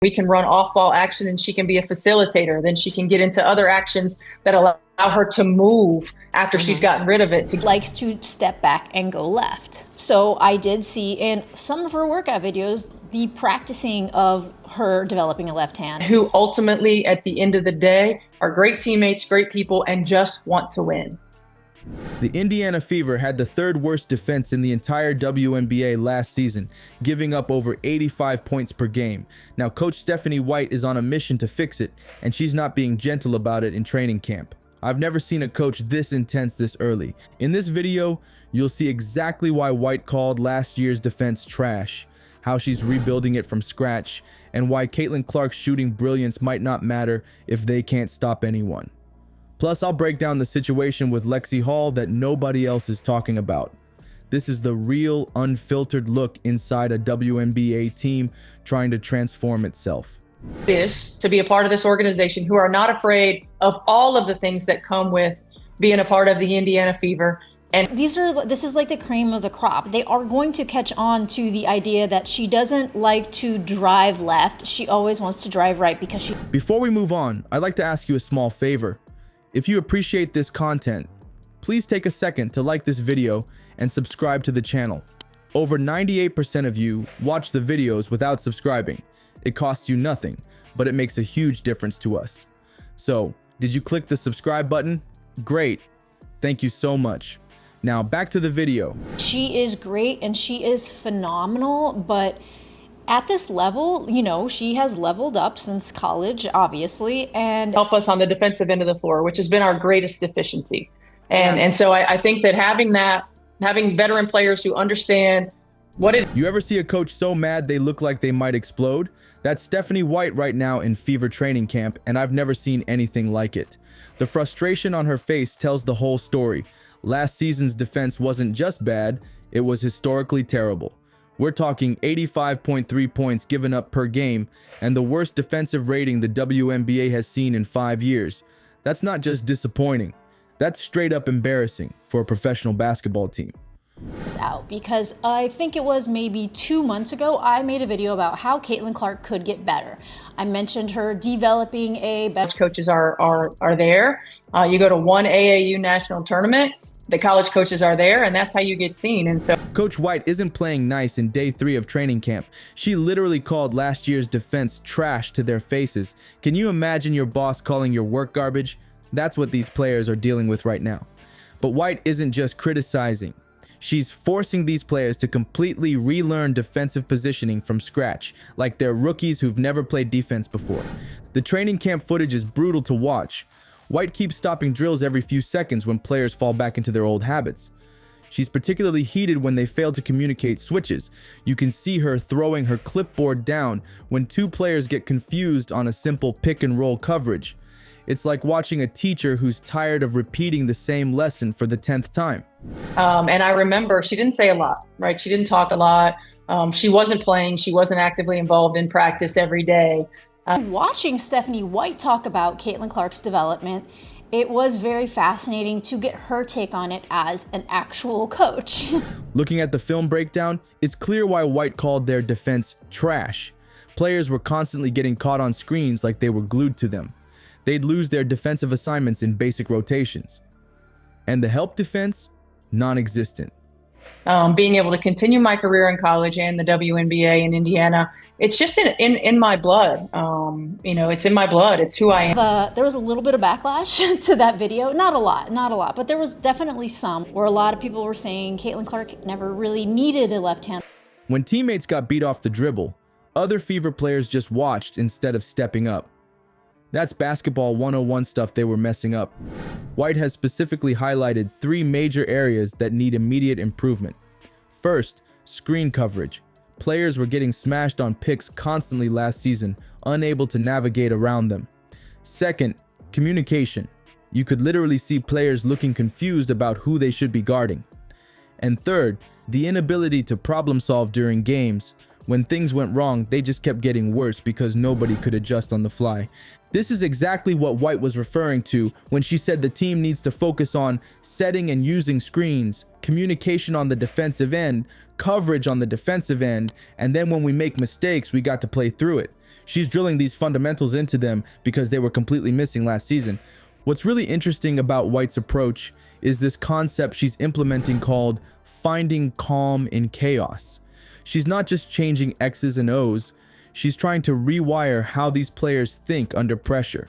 We can run off-ball action and she can be a facilitator. Then she can get into other actions that allow her to move after she's gotten rid of it. Likes to step back and go left. So I did see in some of her workout videos the practicing of her developing a left hand. Who ultimately, at the end of the day, are great teammates, great people, and just want to win. The Indiana Fever had the third worst defense in the entire WNBA last season, giving up over 85 points per game. Now, Coach Stephanie White is on a mission to fix it, and she's not being gentle about it in training camp. I've never seen a coach this intense this early. In this video, you'll see exactly why White called last year's defense trash, how she's rebuilding it from scratch, and why Caitlin Clark's shooting brilliance might not matter if they can't stop anyone. Plus, I'll break down the situation with Lexi Hall that nobody else is talking about. This is the real, unfiltered look inside a WNBA team trying to transform itself. It is to be a part of this organization who are not afraid of all of the things that come with being a part of the Indiana Fever. And this is like the cream of the crop. They are going to catch on to the idea that she doesn't like to drive left. She always wants to drive right because she... Before we move on, I'd like to ask you a small favor. If you appreciate this content, please take a second to like this video and subscribe to the channel. Over 98% of you watch the videos without subscribing. It costs you nothing, but it makes a huge difference to us. So, did you click the subscribe button? Great. Thank you so much. Now back to the video. She is great and she is phenomenal, but at this level, you know, she has leveled up since college, obviously, and help us on the defensive end of the floor, which has been our greatest deficiency. And so I think that having veteran players who understand what it... You ever see a coach so mad they look like they might explode? That's Stephanie White right now in Fever training camp, and I've never seen anything like it. The frustration on her face tells the whole story. Last season's defense wasn't just bad, it was historically terrible. We're talking 85.3 points given up per game and the worst defensive rating the WNBA has seen in 5 years. That's not just disappointing. That's straight up embarrassing for a professional basketball team. Out because I think it was maybe 2 months ago, I made a video about how Caitlin Clark could get better. I mentioned her developing a better... Coaches are there. You go to one AAU national tournament, the college coaches are there, and that's how you get seen. And so Coach White isn't playing nice in day 3 of training camp. She literally called last year's defense trash to their faces. Can you imagine your boss calling your work garbage? That's what these players are dealing with right now. But White isn't just criticizing. She's forcing these players to completely relearn defensive positioning from scratch, like they're rookies who've never played defense before. The training camp footage is brutal to watch. White keeps stopping drills every few seconds when players fall back into their old habits. She's particularly heated when they fail to communicate switches. You can see her throwing her clipboard down when 2 players get confused on a simple pick and roll coverage. It's like watching a teacher who's tired of repeating the same lesson for the 10th time. And I remember she didn't say a lot, right? She didn't talk a lot. She wasn't playing. She wasn't actively involved in practice every day. Watching Stephanie White talk about Caitlin Clark's development, it was very fascinating to get her take on it as an actual coach. Looking at the film breakdown, it's clear why White called their defense trash. Players were constantly getting caught on screens like they were glued to them. They'd lose their defensive assignments in basic rotations. And the help defense, non-existent. Being able to continue my career in college and the WNBA in Indiana, it's just in my blood. You know, it's in my blood. It's who I am. There was a little bit of backlash to that video. Not a lot, but there was definitely some where a lot of people were saying Caitlin Clark never really needed a left hand. When teammates got beat off the dribble, other Fever players just watched instead of stepping up. That's basketball 101 stuff they were messing up. White has specifically highlighted 3 major areas that need immediate improvement. First, screen coverage. Players were getting smashed on picks constantly last season, unable to navigate around them. Second, communication. You could literally see players looking confused about who they should be guarding. And third, the inability to problem solve during games. When things went wrong, they just kept getting worse because nobody could adjust on the fly. This is exactly what White was referring to when she said the team needs to focus on setting and using screens, communication on the defensive end, coverage on the defensive end, and then when we make mistakes, we got to play through it. She's drilling these fundamentals into them because they were completely missing last season. What's really interesting about White's approach is this concept she's implementing called finding calm in chaos. She's not just changing X's and O's, she's trying to rewire how these players think under pressure.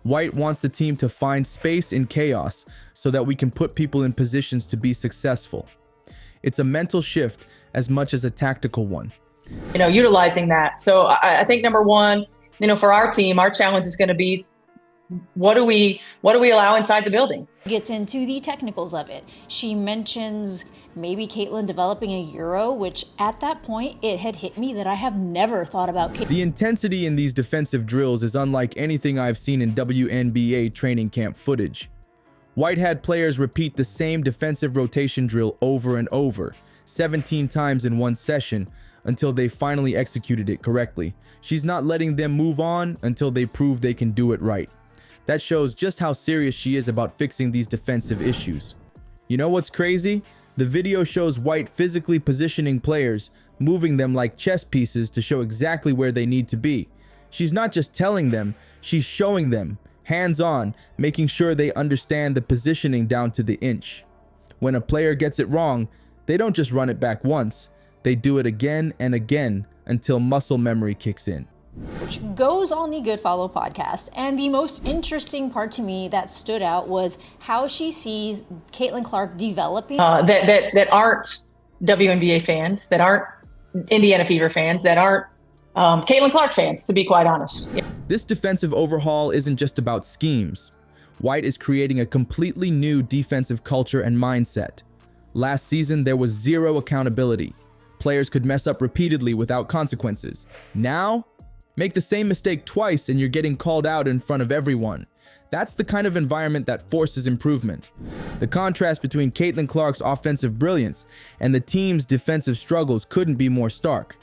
White wants the team to find space in chaos so that we can put people in positions to be successful. It's a mental shift as much as a tactical one. Utilizing that. So I think number one, for our team, our challenge is going to be, what do we allow inside the building? Gets into the technicals of it. She mentions maybe Caitlin developing a Euro, which at that point, it had hit me that I have never thought about. The intensity in these defensive drills is unlike anything I've seen in WNBA training camp footage. White had players repeat the same defensive rotation drill over and over, 17 times in one session, until they finally executed it correctly. She's not letting them move on until they prove they can do it right. That shows just how serious she is about fixing these defensive issues. You know what's crazy? The video shows White physically positioning players, moving them like chess pieces to show exactly where they need to be. She's not just telling them, she's showing them, hands-on, making sure they understand the positioning down to the inch. When a player gets it wrong, they don't just run it back once, they do it again and again until muscle memory kicks in. Which goes on the Good Follow podcast. And the most interesting part to me that stood out was how she sees Caitlin Clark developing. That aren't WNBA fans, that aren't Indiana Fever fans, that aren't Caitlin Clark fans, to be quite honest. Yeah. This defensive overhaul isn't just about schemes. White is creating a completely new defensive culture and mindset. Last season, there was zero accountability. Players could mess up repeatedly without consequences. Now, make the same mistake twice and you're getting called out in front of everyone. That's the kind of environment that forces improvement. The contrast between Caitlin Clark's offensive brilliance and the team's defensive struggles couldn't be more stark.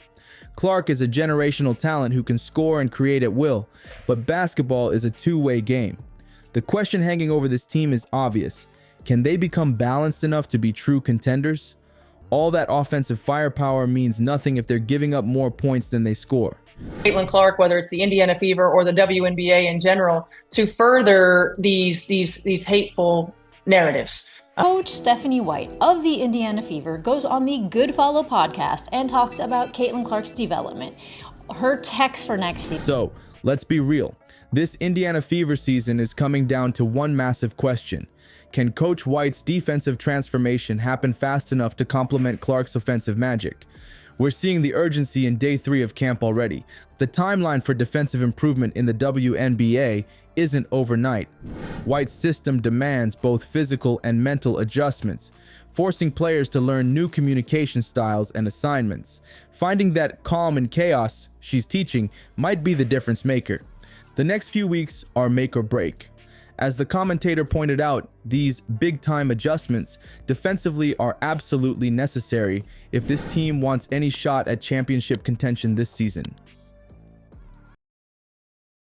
Clark is a generational talent who can score and create at will, but basketball is a two-way game. The question hanging over this team is obvious. Can they become balanced enough to be true contenders? All that offensive firepower means nothing if they're giving up more points than they score. Caitlin Clark, whether it's the Indiana Fever or the WNBA in general, to further these hateful narratives. Coach Stephanie White of the Indiana Fever goes on the Good Follow podcast and talks about Caitlin Clark's development, her text for next season. So, let's be real. This Indiana Fever season is coming down to one massive question. Can Coach White's defensive transformation happen fast enough to complement Clark's offensive magic? We're seeing the urgency in day 3 of camp already. The timeline for defensive improvement in the WNBA isn't overnight. White's system demands both physical and mental adjustments, forcing players to learn new communication styles and assignments. Finding that calm in chaos she's teaching might be the difference maker. The next few weeks are make or break. As the commentator pointed out, these big-time adjustments defensively are absolutely necessary if this team wants any shot at championship contention this season.